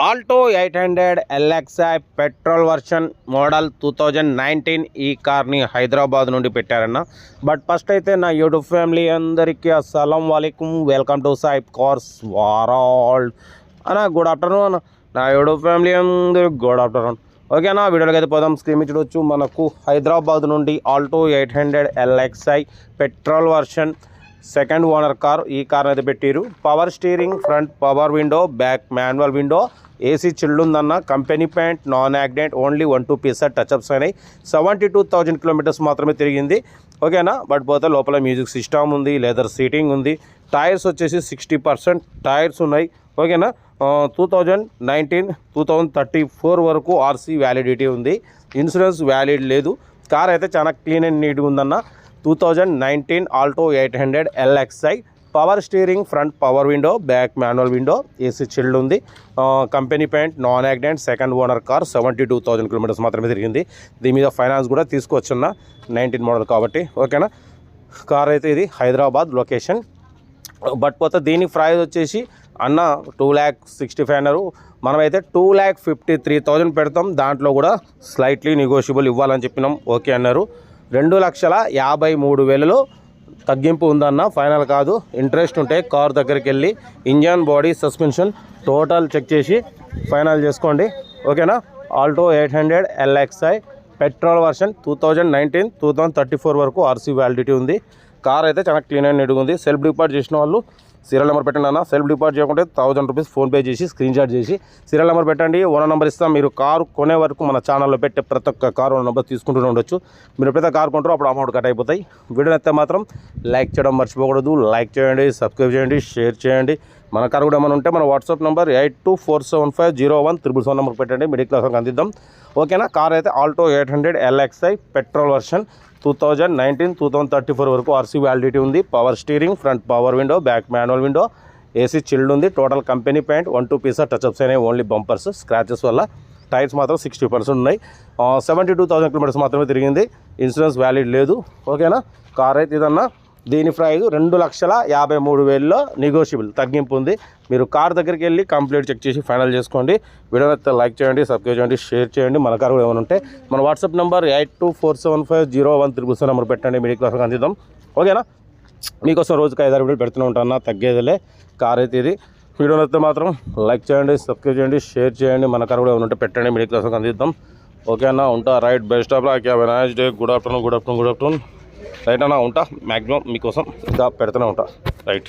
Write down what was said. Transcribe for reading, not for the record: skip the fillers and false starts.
Alto 800 LXI petrol version model 2019 ఈ కార్ని హైదరాబాద్ నుండి పెట్టారన్న. బట్ ఫస్ట్ అయితే నా యూట్యూబ్ ఫ్యామిలీ అందరికీ అస్సలం వాలేకుమ్, వెల్కమ్ టు సాయిబ్ కార్స్ వరల్డ్ అన్న. గుడ్ ఆఫ్టర్నూన్ అన్న. నా యూట్యూబ్ ఫ్యామిలీ అందరికి గుడ్ ఆఫ్టర్నూన్. ఓకేనా, వీడియోలోకి అయితే పోదాం. స్క్రీన్ మీద చూడొచ్చు, మనకు హైదరాబాద్ నుండి Alto 800 LXI petrol version second owner car. ఈ కార్ అయితే పెట్టారు. Power steering, front power window, back manual window, AC chilled ఉందన్న. Company paint, non accident, only 1-2 pieces touch ups అయినాయి. 72,000 కిలోమీటర్స్ మాత్రమే తిరిగింది. ఓకేనా, బట్ పోతే లోపల మ్యూజిక్ సిస్టమ్ ఉంది, లెదర్ సీటింగ్ ఉంది. టైర్స్ వచ్చేసి 60% టైర్స్ ఉన్నాయి. ఓకేనా, 2019-2034 వరకు ఆర్సీ వ్యాలిడిటీ ఉంది. ఇన్సూరెన్స్ వ్యాలిడ్ లేదు. కార్ అయితే చాలా క్లీన్ అండ్ నీట్గా ఉందన్న. 2019 Alto 800 LXI. Power steering, front power window, back manual window, AC chilled ఉంది. Company paint, non accident, second owner car. 72,000 kilometres మాత్రమే తిరిగింది. దీని మీద ఫైనాన్స్ కూడా తీసుకోవచ్చున్న, 19 మోడల్ కాబట్టి. ఓకేనా, కార్ అయితే ఇది హైదరాబాద్ లొకేషన్. బట్ పోతే దీని ప్రైస్ వచ్చేసి అన్న 2,65,000 అన్నారు. మనమైతే 2,53,000 పెడతాం. దాంట్లో కూడా స్లైట్లీ నెగోషియబుల్ ఇవ్వాలని చెప్పినాం. ఓకే అన్నారు. 2,53,000లో తగ్గింపు ఉందన్న, ఫైనల్ కాదు. ఇంట్రెస్ట్ ఉంటే కార్ దగ్గరికి వెళ్ళి engine, body, suspension total check చేసి ఫైనల్ చేసుకోండి. ఓకేనా, ఆల్టో 800 ఎల్ఎక్స్ఐ పెట్రోల్ వర్షన్ 2019-2034 వరకు ఆర్సీ వ్యాలిడిటీ ఉంది. కార్ అయితే చాలా క్లీన్ అండ్ నీట్గా ఉంది. సెల్ఫ్ డిపార్ట్ చేసిన వాళ్ళు సీరియల్ నెంబర్ పెట్టండి అన్న. సెల్ఫ్ డిపార్ట్ చేయకుంటే 1000 రూపీస్ ఫోన్పే చేసి స్క్రీన్ షాట్ చేసి సీరియల్ నెంబర్ పెట్టండి. ఓనర్ నెంబర్ ఇస్తాం. మీరు కారు కొనే వరకు మన ఛానల్లో పెట్టే ప్రతి ఒక్క కారు ఓనర్ నెంబర్ తీసుకుంటూనే ఉండొచ్చు. మీరు ఎప్పుడైతే కారు కొంటారో అప్పుడు అమౌంట్ కట్ అయిపోతాయి. వీడియో అయితే మాత్రం లైక్ చేయడం మర్చిపోకూడదు. లైక్ చేయండి, సబ్స్క్రైబ్ చేయండి, షేర్ చేయండి. మన కారు కూడా ఏమైనా ఉంటే మన వాట్సాప్ నెంబర్ 8247501777 నెంబర్ పెట్టండి. మిడిల్ క్లాస్ అందిద్దాం. ఓకేనా, కార్ అయితే ఆల్టో 800 ఎల్ఎక్స్ఐ పెట్రోల్ వర్షన్ 2019-2034 వరకు ఆర్సీ వ్యాలిడిటీ ఉంది. Power steering, front power window, back manual window, AC chilled ఉంది. Total company paint, 1-2 pieces touch ups అయినాయి. ఓన్లీ బంపర్స్ స్క్రాచెస్ వల్ల. టైర్స్ మాత్రం 60% ఉన్నాయి. 72,000 కిలోమీటర్స్ మాత్రమే తిరిగింది. ఇన్సూరెన్స్ వ్యాలిడ్ లేదు. ఓకేనా, కార్ అయితే ఇదన్నా. దీని ప్రైస్ 2,53,000లో నెగోషియబుల్ తగ్గింపు ఉంది. మీరు కార్ దగ్గరికి వెళ్ళి కంప్లీట్ చెక్ చేసి ఫైనల్ చేసుకోండి. వీడియో అయితే లైక్ చేయండి, సబ్స్క్రైబ్ చేయండి, షేర్ చేయండి. మన కారు కూడా ఏమైనా ఉంటే మన వాట్సాప్ నెంబర్ 8247501777 నెంబర్ పెట్టండి. మిడిల్ క్లాస్గా అందిద్దాం. ఓకేనా, మీకోసం రోజుకి 5-6 వీడియోలు పెడుతూనే ఉంటాను, తగ్గేదిలే. కార్ అయితే ఇది. వీడియో అయితే మాత్రం లైక్ చేయండి, సబ్స్క్రైబ్ చేయండి, షేర్ చేయండి. మన కారు కూడా ఏమైనా ఉంటే పెట్టండి. మిడిల్ క్లాస్గా అందిద్దాం. ఓకే అన్న, ఉంటా. Right, best of luck, have a nice day. Good afternoon. Right అన్న, ఉంటా. మ్యాక్సిమం మీకోసం ఇంకా పెడుతూనే ఉంటా. రైట్.